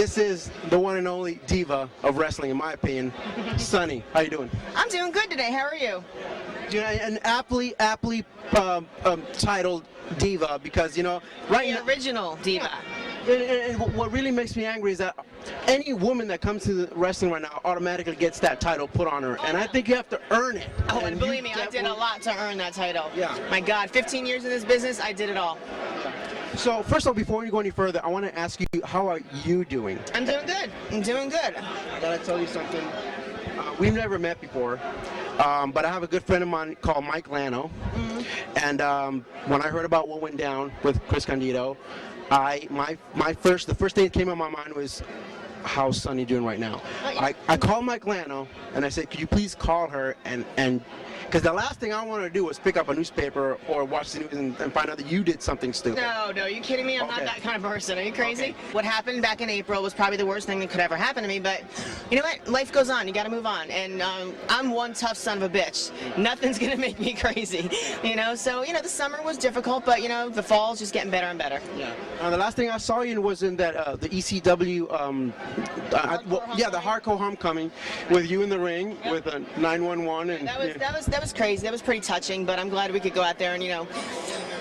This is the one and only diva of wrestling, in my opinion, Sunny. How you doing? I'm doing good today. How are you? An aptly titled diva, because right The now, original diva. and what really makes me angry is that any woman that comes to the wrestling right now automatically gets that title put on her, and I think you have to earn it. Oh, and believe me, I did a lot to earn that title. Yeah. My God, 15 years in this business, I did it all. So first of all, before we go any further, I want to ask you, how are you doing? I'm doing good. I'm doing good. I gotta tell you something. We've never met before, but I have a good friend of mine called Mike Lano, and when I heard about what went down with Chris Candido, the first thing that came in my mind was, how's Sunny doing right now? I called Mike Lano and I said, could you please call her and because the last thing I wanted to do was pick up a newspaper or watch the news and find out that you did something stupid. No, are you kidding me? I'm not that kind of person. Are you crazy? Okay. What happened back in April was probably the worst thing that could ever happen to me, but you know what? Life goes on. You got to move on. And I'm one tough son of a bitch. Nothing's going to make me crazy, So, the summer was difficult, but, the fall's just getting better and better. Yeah. The last thing I saw you in was in that the ECW, the Hardcore Homecoming, with you in the ring with a 911. And that was crazy. That was pretty touching, but I'm glad we could go out there and,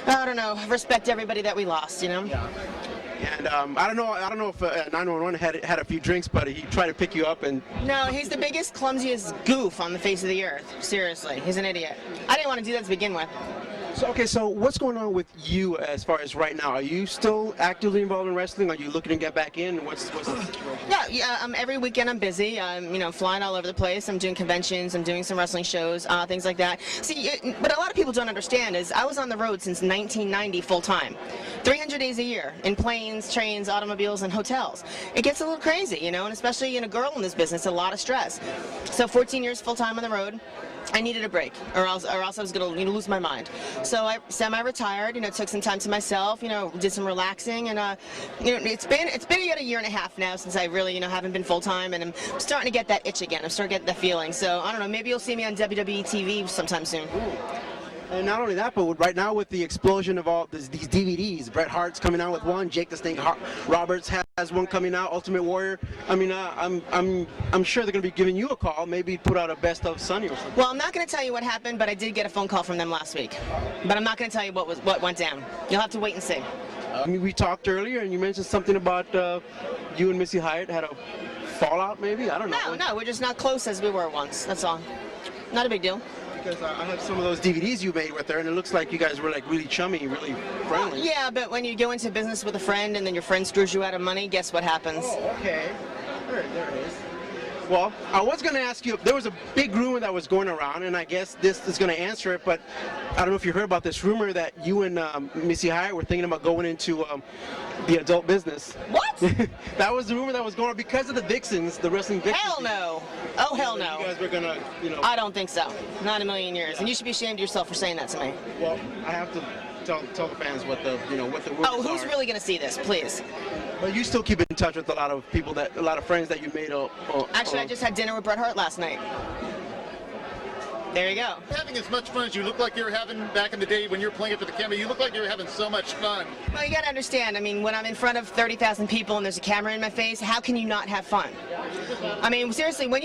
I don't know, respect everybody that we lost, Yeah. And I don't know if 911 had a few drinks, but he tried to pick you up and. No, he's the biggest, clumsiest goof on the face of the earth. Seriously, he's an idiot. I didn't want to do that to begin with. So what's going on with you as far as right now? Are you still actively involved in wrestling? Are you looking to get back in? What's the situation? Yeah. Every weekend I'm busy. I'm, flying all over the place. I'm doing conventions. I'm doing some wrestling shows, things like that. See, but a lot of people don't understand is I was on the road since 1990 full time, 300 days a year in planes, trains, automobiles, and hotels. It gets a little crazy, and especially in a girl in this business, a lot of stress. So 14 years full time on the road. I needed a break, or else I was going to lose my mind. So I semi-retired, took some time to myself, did some relaxing, and it's been yet a year and a half now since I really, haven't been full-time, and I'm starting to get that itch again. I'm starting to get that feeling. So I don't know, maybe you'll see me on WWE TV sometime soon. Ooh. And not only that, but right now with the explosion of all these DVDs, Bret Hart's coming out with one, Jake the Snake Roberts has one coming out, Ultimate Warrior. I mean, I'm sure they're going to be giving you a call, maybe put out a best of Sunny or something. Well, I'm not going to tell you what happened, but I did get a phone call from them last week. But I'm not going to tell you what went down. You'll have to wait and see. We talked earlier, and you mentioned something about you and MIssy Hyatt had a fallout, maybe? I don't know. No, we're just not close as we were once. That's all. Not a big deal. Because I have some of those DVDs you made with her, and it looks like you guys were like really chummy, really friendly. Well, yeah, but when you go into business with a friend and then your friend screws you out of money, guess what happens? Oh, okay. There it is. Well, I was going to ask you, there was a big rumor that was going around, and I guess this is going to answer it, but I don't know if you heard about this rumor that you and MIssy Hyatt were thinking about going into the adult business. What? That was the rumor that was going on because of the Vixens, the wrestling Vixens. Hell no. Oh, hell no. You guys were going to, I don't think so. Not in a million years. And you should be ashamed of yourself for saying that to me. Well, I have to tell the fans what the rumors Oh, who's are. really going to see this, please? But you still keep in touch with a lot of people, a lot of friends that you made. Actually, I just had dinner with Bret Hart last night. There you go. Having as much fun as you look like you were having back in the day when you were playing it for the camera, you look like you were having so much fun. Well, you got to understand, when I'm in front of 30,000 people and there's a camera in my face, how can you not have fun? Seriously, when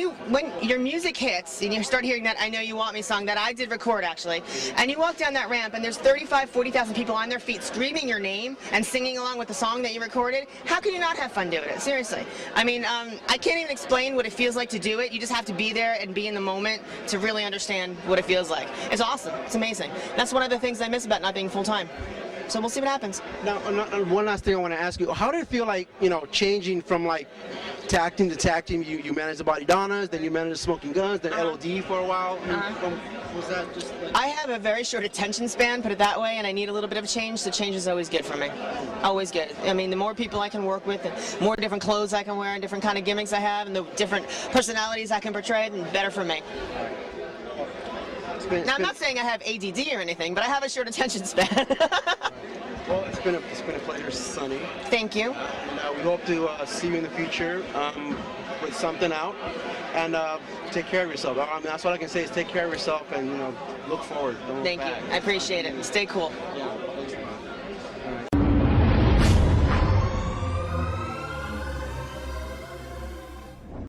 your music hits and you start hearing that I Know You Want Me song that I did record, actually, and you walk down that ramp and there's 40,000 people on their feet screaming your name and singing along with the song that you recorded, how can you not have fun doing it? Seriously. I can't even explain what it feels like to do it. You just have to be there and be in the moment to really understand what it feels like. It's awesome. It's amazing. That's one of the things I miss about not being full-time. So we'll see what happens. Now, one last thing I want to ask you. How did it feel like, changing from like tag team to tag team? You managed the Body Donnas, then you managed the Smoking Guns, then LOD for a while. Was that just like... I have a very short attention span, put it that way, and I need a little bit of a change, so change is always good for me. Always good. The more people I can work with, the more different clothes I can wear, and different kind of gimmicks I have, and the different personalities I can portray, the better for me. Now, I'm not saying I have ADD or anything, but I have a short attention span. Well, it's been a pleasure, Sunny. Thank you. And we hope to see you in the future with something out. And take care of yourself. That's what I can say is take care of yourself and look forward. Don't look Thank you. back. I appreciate it. Stay cool. Yeah.